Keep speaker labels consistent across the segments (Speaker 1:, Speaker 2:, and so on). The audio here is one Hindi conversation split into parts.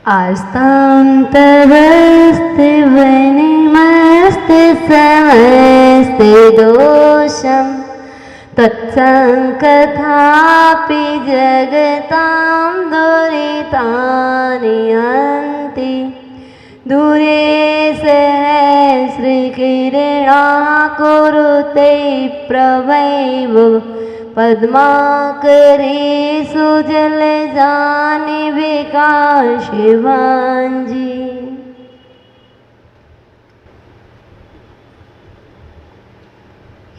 Speaker 1: आस्तां तवस्ति वनिमस्ति समस्ति दोषं तत्सङ्कथापि जगतां दुरितानि हन्ति दूरे सहस्रकिरणाः कुरुते प्रभैव पद्माकरेषु जलजानि विकाशिवाञ्जी।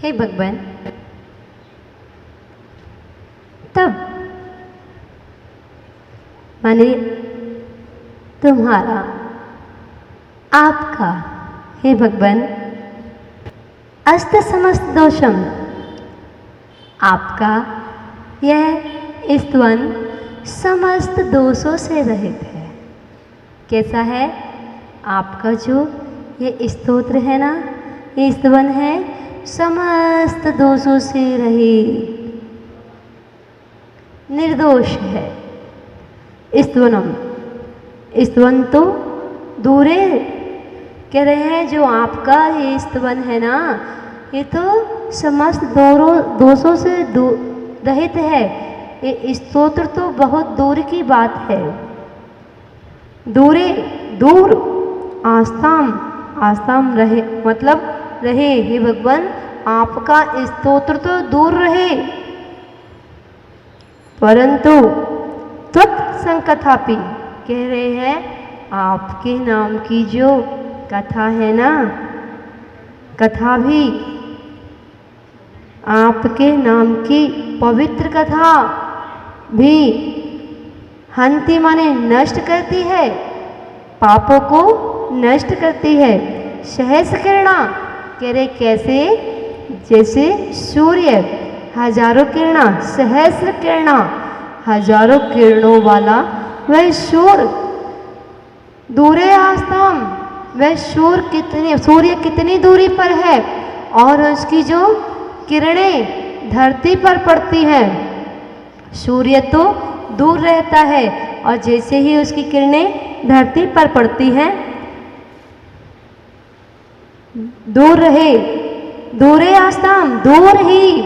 Speaker 1: हे भगवान, तब माने तुम्हारा, आपका, हे भगवान, अस्त समस्त दोषम, आपका यह स्तवन समस्त दोषों से रहित है। कैसा है आपका जो ये स्तोत्र है ना, ये स्तवन है समस्त दोषों से रहित, निर्दोष है। स्तवनम, स्तवन तो दूरे कह रहे हैं, जो आपका ये स्तवन है ना, ये तो समस्त दोषों से रहित है। ये स्तोत्र तो बहुत दूर की बात है। दूरे, दूर, आस्ताम, आस्ताम रहे मतलब रहे। हे भगवान, आपका स्तोत्र तो दूर रहे, परंतु त्वत्संकथापि कह रहे हैं, आपके नाम की जो कथा है ना, कथा भी, आपके नाम की पवित्र कथा भी हंति माने नष्ट करती है, पापों को नष्ट करती है। सहस्र किरणा कह रहे कैसे, जैसे सूर्य हजारों किरणा, सहस्र किरणा हजारों किरणों वाला वह सूर्य दूरे आस्ताम, वह सूर्य कितनी दूरी पर है और उसकी जो किरणें धरती पर पड़ती हैं। सूर्य तो दूर रहता है और जैसे ही उसकी किरणें धरती पर पड़ती हैं, दूर रहे, दूरे आस्ताम, दूर ही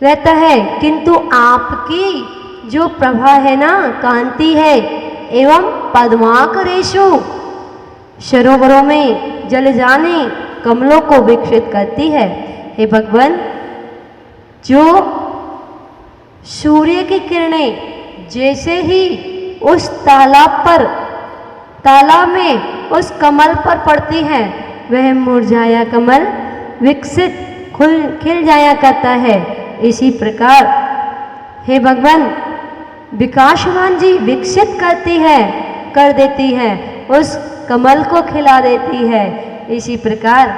Speaker 1: रहता है, किंतु आपकी जो प्रभा है ना, कांति है, एवं पद्माकरेषु सरोवरों में जल जाने कमलों को विकसित करती है। हे भगवान, जो सूर्य की किरणें जैसे ही उस तालाब में उस कमल पर पड़ती हैं, वह मुरझाया कमल विकसित खिल जाया करता है। इसी प्रकार हे भगवान, विकासवान जी विकसित करती है, कर देती है, उस कमल को खिला देती है। इसी प्रकार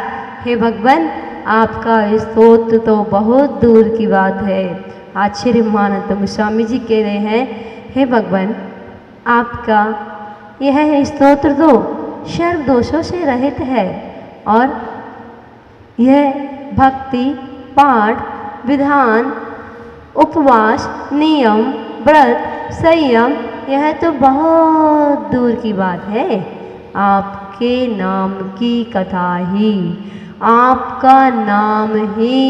Speaker 1: हे भगवान, आपका स्तोत्र तो बहुत दूर की बात है। आश्चर्य मानत गोस्वामी जी कह रहे हैं, हे भगवान, आपका यह स्तोत्र तो सर्व दोषों से रहित है और यह भक्ति, पाठ, विधान, उपवास, नियम, व्रत, संयम, यह तो बहुत दूर की बात है। आपके नाम की कथा ही, आपका नाम ही,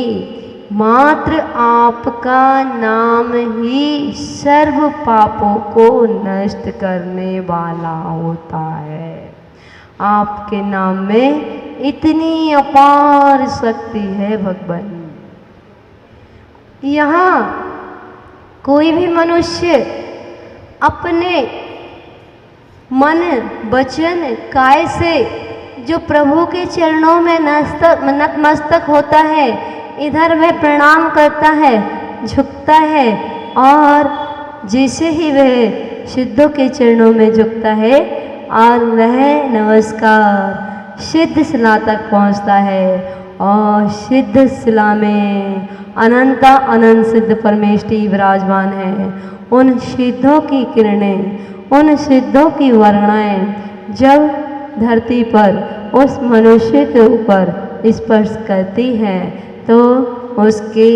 Speaker 1: मात्र आपका नाम ही सर्व पापों को नष्ट करने वाला होता है। आपके नाम में इतनी अपार शक्ति है भगवान। यहाँ कोई भी मनुष्य अपने मन, वचन, काय से जो प्रभु के चरणों में नतमस्तक होता है, इधर वह प्रणाम करता है, झुकता है, और जैसे ही वह सिद्धों के चरणों में झुकता है और वह नमस्कार सिद्ध शिला तक पहुंचता है, और सिद्ध शिला में अनंता अनंत सिद्ध परमेष्टि विराजमान है। उन सिद्धों की किरणें, उन सिद्धों की वर्णाएं जब धरती पर उस मनुष्य के ऊपर स्पर्श करती हैं, तो उसके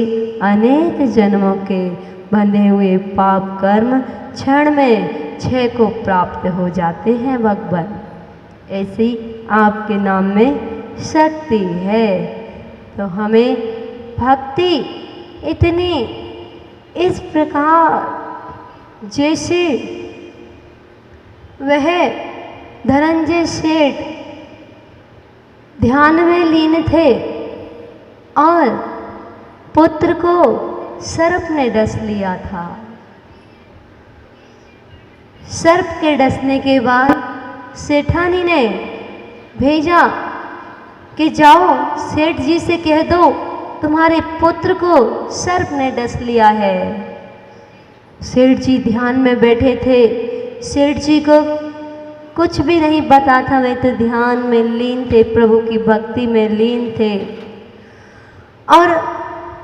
Speaker 1: अनेक जन्मों के बंधे हुए पाप कर्म क्षण में क्षय को प्राप्त हो जाते हैं भगवान। ऐसी आपके नाम में शक्ति है। तो हमें भक्ति इतनी इस प्रकार जैसे वह धनंजय सेठ ध्यान में लीन थे और पुत्र को सर्प ने डस लिया था। सर्प के डसने के बाद सेठानी ने भेजा कि जाओ सेठ जी से कह दो तुम्हारे पुत्र को सर्प ने डस लिया है। सेठ जी ध्यान में बैठे थे। सेठ जी को कुछ भी नहीं पता था, वे तो ध्यान में लीन थे, प्रभु की भक्ति में लीन थे। और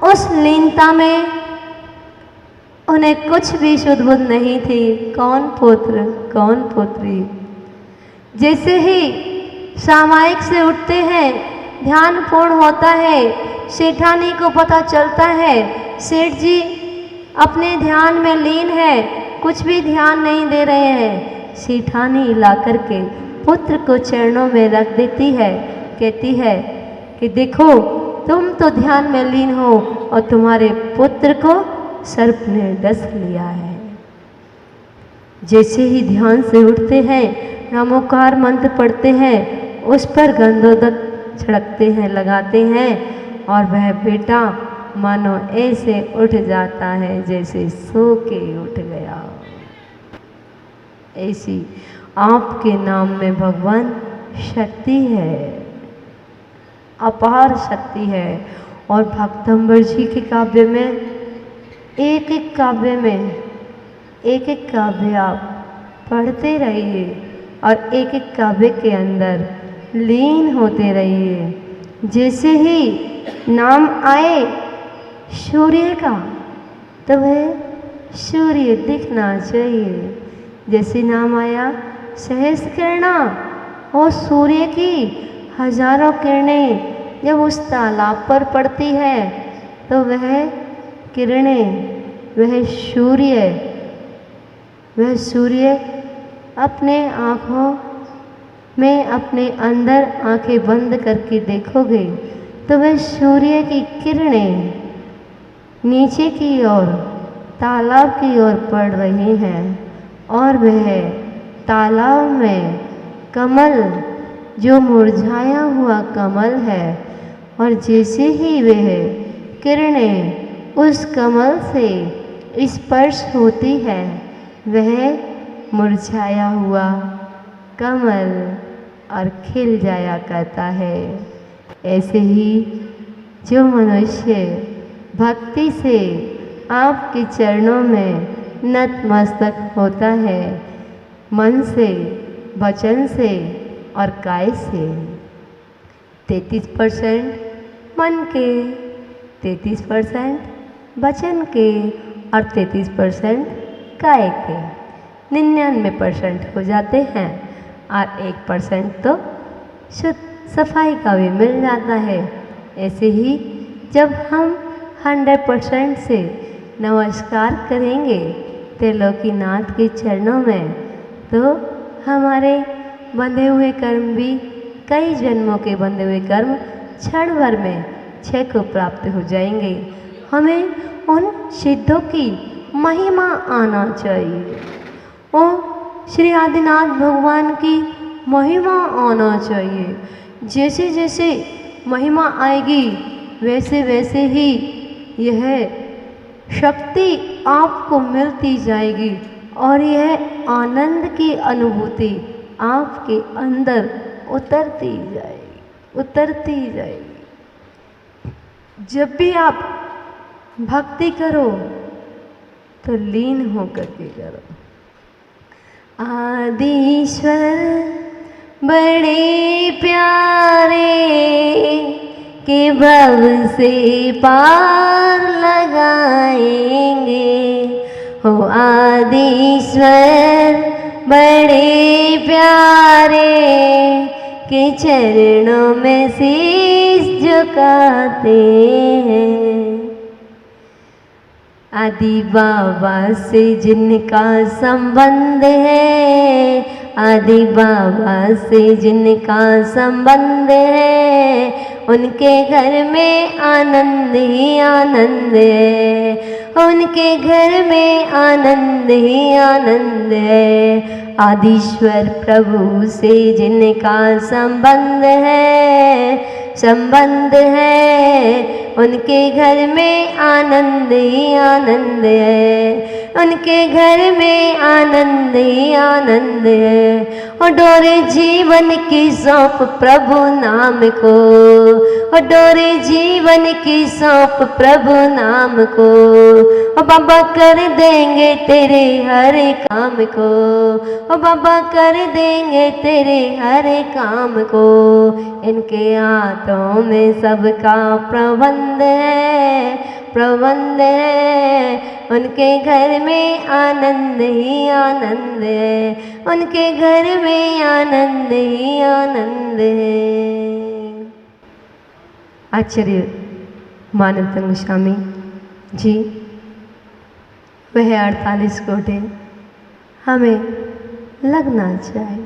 Speaker 1: उस लीनता में उन्हें कुछ भी शुद्ध बुद्ध नहीं थी। कौन पुत्र कौन पुत्री। जैसे ही सामायिक से उठते हैं, ध्यान पूर्ण होता है, सेठानी को पता चलता है सेठ जी अपने ध्यान में लीन है, कुछ भी ध्यान नहीं दे रहे हैं। सेठानी ला करके पुत्र को चरणों में रख देती है, कहती है कि देखो तुम तो ध्यान में लीन हो और तुम्हारे पुत्र को सर्प ने डस लिया है। जैसे ही ध्यान से उठते हैं, नामोकार मंत्र पढ़ते हैं, उस पर गंधोदक छिड़कते हैं, लगाते हैं और वह बेटा मानो ऐसे उठ जाता है जैसे सो के उठ गया। ऐसी आपके नाम में भगवान शक्ति है, अपार शक्ति है। और भक्तंबर जी के काव्य में एक एक काव्य में एक एक काव्य आप पढ़ते रहिए और एक एक काव्य के अंदर लीन होते रहिए। जैसे ही नाम आए सूर्य का तो वह सूर्य दिखना चाहिए। जैसे नाम आया सहस्त्रकिरणा, और सूर्य की हजारों किरणें जब उस तालाब पर पड़ती है तो वह किरणें, वह सूर्य अपने आँखों में अपने अंदर आंखें बंद करके देखोगे तो वह सूर्य की किरणें नीचे की ओर तालाब की ओर पड़ रही हैं और वह तालाब में कमल जो मुरझाया हुआ कमल है, और जैसे ही वह किरणें उस कमल से स्पर्श होती है वह मुरझाया हुआ कमल और खिल जाया करता है। ऐसे ही जो मनुष्य भक्ति से आपके चरणों में नतमस्तक होता है, मन से, वचन से और काय से, 33% मन के, 33% वचन के और 33% काय के, 99% हो जाते हैं और 1% तो शुद्ध सफाई का भी मिल जाता है। ऐसे ही जब हम 100% से नमस्कार करेंगे त्रिलोकीनाथ के चरणों में तो हमारे बंधे हुए कर्म भी, कई जन्मों के बंधे हुए कर्म क्षण भर में क्षय को प्राप्त हो जाएंगे। हमें उन सिद्धों की महिमा आना चाहिए, और श्री आदिनाथ भगवान की महिमा आना चाहिए। जैसे जैसे महिमा आएगी वैसे वैसे ही यह शक्ति आपको मिलती जाएगी और यह आनंद की अनुभूति आपके अंदर उतरती जाएगी। जब भी आप भक्ति करो तो लीन होकर के करो। आदिश्वर बड़े प्यारे के भव से पार लगाएंगे, हो आदिश्वर बड़े प्यारे के चरणों में शीश झुकाते हैं। आदि बाबा से जिनका संबंध है, आदि बाबा से जिनका संबंध है, उनके घर में आनंद ही आनंद है, उनके घर में आनंद ही आनंद है। आदिश्वर प्रभु से जिनका संबंध है, संबंध है, उनके घर में आनंद ही आनंद है, उनके घर में आनंद ही आनंद है। और डोरे जीवन की सौंप प्रभु नाम को, और डोरे जीवन की सौंप प्रभु नाम को, और बाबा कर देंगे तेरे हर काम को, और बाबा कर देंगे तेरे हर काम को। इनके हाथों में सबका प्रबंध है, प्रबंध है, उनके घर में आनंद ही आनंद है, उनके घर में आनंद ही आनंद है। आचार्य मानवतंग स्वामी जी वह 48 कोटे हमें लगना चाहिए।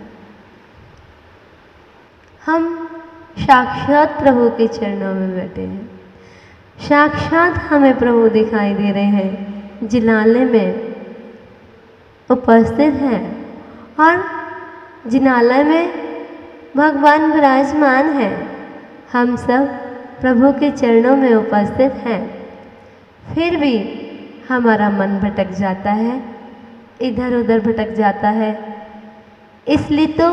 Speaker 1: हम साक्षात प्रभु के चरणों में बैठे हैं, साक्षात हमें प्रभु दिखाई दे रहे हैं, जिनालय में उपस्थित हैं और जिनालय में भगवान विराजमान हैं। हम सब प्रभु के चरणों में उपस्थित हैं, फिर भी हमारा मन भटक जाता है, इधर उधर भटक जाता है, इसलिए तो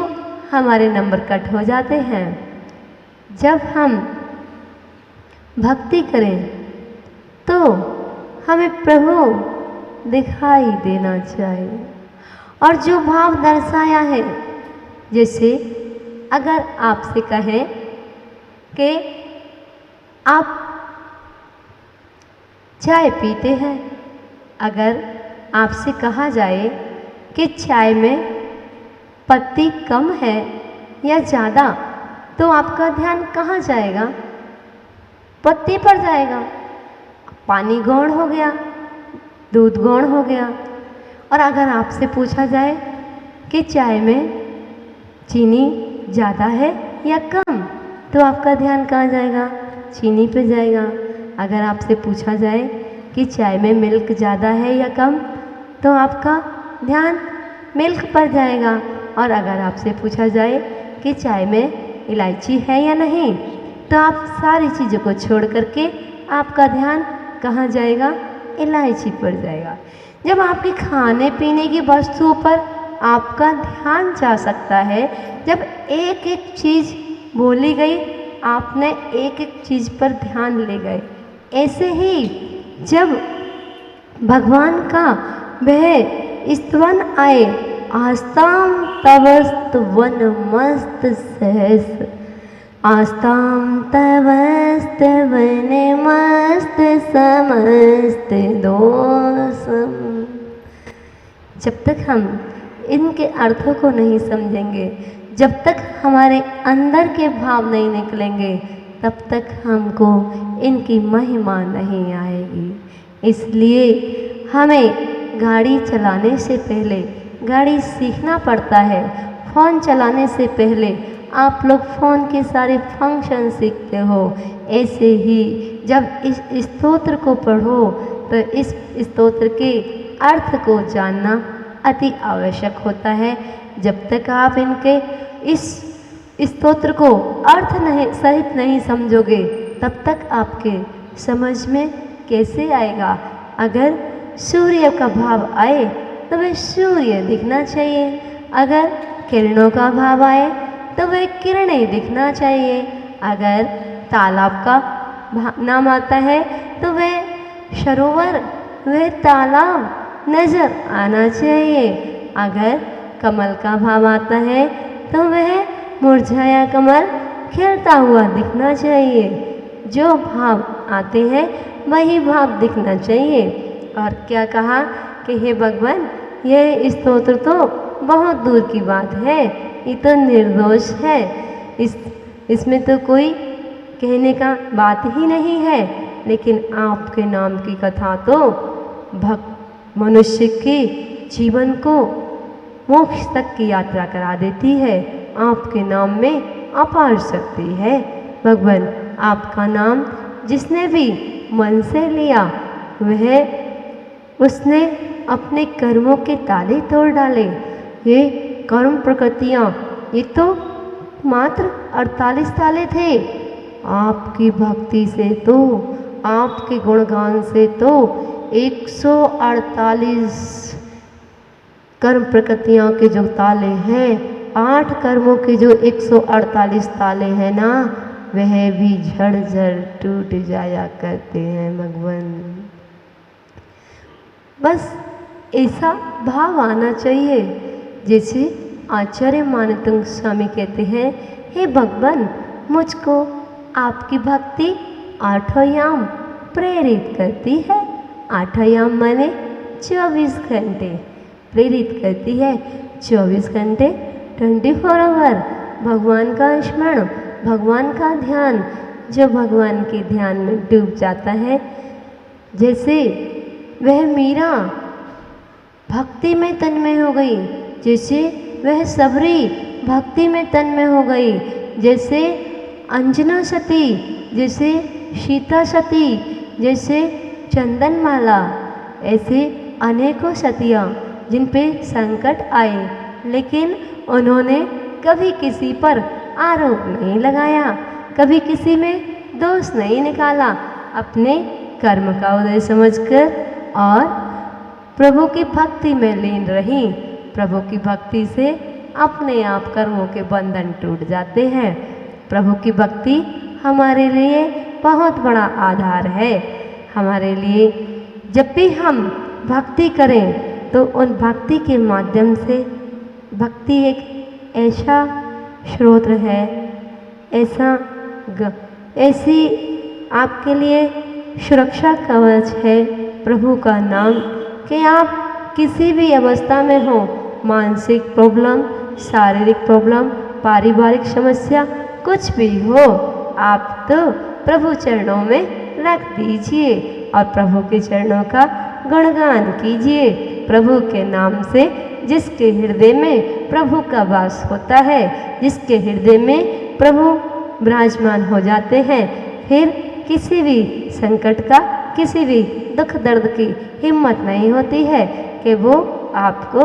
Speaker 1: हमारे नंबर कट हो जाते हैं। जब हम भक्ति करें तो हमें प्रभु दिखाई देना चाहिए, और जो भाव दर्शाया है, जैसे अगर आपसे कहें कि आप चाय पीते हैं, अगर आपसे कहा जाए कि चाय में पत्ती कम है या ज़्यादा, तो आपका ध्यान कहाँ जाएगा? पत्ती पर जाएगा। पानी गौण हो गया, दूध गौण हो गया। और अगर आपसे पूछा जाए कि चाय में चीनी ज़्यादा है या कम, तो आपका ध्यान कहाँ जाएगा? चीनी पे जाएगा। अगर आपसे पूछा जाए कि चाय में मिल्क ज़्यादा है या कम, तो आपका ध्यान मिल्क पर जाएगा। और अगर आपसे पूछा जाए कि चाय में इलायची है या नहीं, तो आप सारी चीज़ों को छोड़ करके आपका ध्यान कहाँ जाएगा? इलायची पर जाएगा। जब आपके खाने पीने की वस्तुओं पर आपका ध्यान जा सकता है, जब एक एक चीज़ बोली गई आपने एक एक चीज़ पर ध्यान ले गए, ऐसे ही जब भगवान का वह स्तवन आए, आस्ताम तवस्तवन मस्त सहस, आस्ताम तवस्तवन मस्त समस्त दोषम। जब तक हम इनके अर्थों को नहीं समझेंगे, जब तक हमारे अंदर के भाव नहीं निकलेंगे, तब तक हमको इनकी महिमा नहीं आएगी। इसलिए हमें गाड़ी चलाने से पहले गाड़ी सीखना पड़ता है। फ़ोन चलाने से पहले आप लोग फ़ोन के सारे फंक्शन सीखते हो, ऐसे ही जब इस स्तोत्र को पढ़ो तो इस स्तोत्र के अर्थ को जानना अति आवश्यक होता है। जब तक आप इनके इस स्तोत्र को अर्थ नहीं सहित नहीं समझोगे, तब तक आपके समझ में कैसे आएगा? अगर सूर्य का भाव आए तो वह सूर्य दिखना चाहिए, अगर किरणों का भाव आए तो वह किरणें दिखना चाहिए, अगर तालाब का नाम आता है तो वह सरोवर, वह तालाब नज़र आना चाहिए, अगर कमल का भाव आता है तो वह मुरझाया कमल खिलता हुआ दिखना चाहिए। जो भाव आते हैं वही भाव दिखना चाहिए। और क्या कहा कि हे भगवान, यह स्तोत्र तो बहुत दूर की बात है, ये तो निर्दोष है, इसमें तो कोई कहने का बात ही नहीं है, लेकिन आपके नाम की कथा तो मनुष्य के जीवन को मोक्ष तक की यात्रा करा देती है। आपके नाम में अपार शक्ति है। भगवान, आपका नाम जिसने भी मन से लिया उसने अपने कर्मों के ताले तोड़ डाले। ये कर्म प्रकृतियाँ ये तो मात्र 48 ताले थे। आपकी भक्ति से तो, आपके गुणगान से तो 148 कर्म प्रकृतियों के जो ताले हैं, 8 कर्मों के जो 148 ताले हैं ना, वह भी झड़ टूट जाया करते हैं भगवान। बस ऐसा भाव आना चाहिए। जैसे आचार्य मानतंग स्वामी कहते हैं, हे भगवान, मुझको आपकी भक्ति 8 याम प्रेरित करती है। 8 याम माने 24 घंटे प्रेरित करती है। 24 घंटे 24 आवर भगवान का स्मरण, भगवान का ध्यान। जो भगवान के ध्यान में डूब जाता है, जैसे वह मीरा भक्ति में तन्मय हो गई, जैसे वह सबरी भक्ति में तन्मय हो गई, जैसे अंजना सती, जैसे सीता सती, जैसे चंदनमाला, ऐसे अनेकों सतियाँ जिन पे संकट आए, लेकिन उन्होंने कभी किसी पर आरोप नहीं लगाया, कभी किसी में दोष नहीं निकाला। अपने कर्म का उदय समझकर और प्रभु की भक्ति में लीन रही। प्रभु की भक्ति से अपने आप कर्मों के बंधन टूट जाते हैं। प्रभु की भक्ति हमारे लिए बहुत बड़ा आधार है। हमारे लिए जब भी हम भक्ति करें तो उन भक्ति के माध्यम से, भक्ति एक ऐसा स्रोत है, ऐसी आपके लिए सुरक्षा कवच है प्रभु का नाम, कि आप किसी भी अवस्था में हो, मानसिक प्रॉब्लम, शारीरिक प्रॉब्लम, पारिवारिक समस्या, कुछ भी हो, आप तो प्रभु चरणों में रख दीजिए और प्रभु के चरणों का गुणगान कीजिए। प्रभु के नाम से जिसके हृदय में प्रभु का वास होता है, जिसके हृदय में प्रभु विराजमान हो जाते हैं, फिर किसी भी संकट का, किसी भी दुख दर्द की हिम्मत नहीं होती है कि वो आपको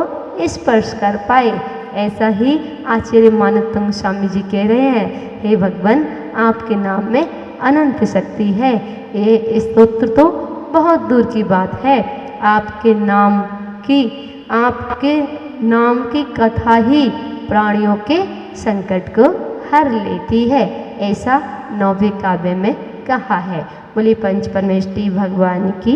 Speaker 1: स्पर्श कर पाए। ऐसा ही आचार्य मानतंग स्वामी जी कह रहे हैं, हे भगवान, आपके नाम में अनंत शक्ति है। ये स्तोत्र तो बहुत दूर की बात है। आपके नाम की कथा ही प्राणियों के संकट को हर लेती है, ऐसा नौवे काव्य में कहा है। बोली पंच परमेष्टि भगवान की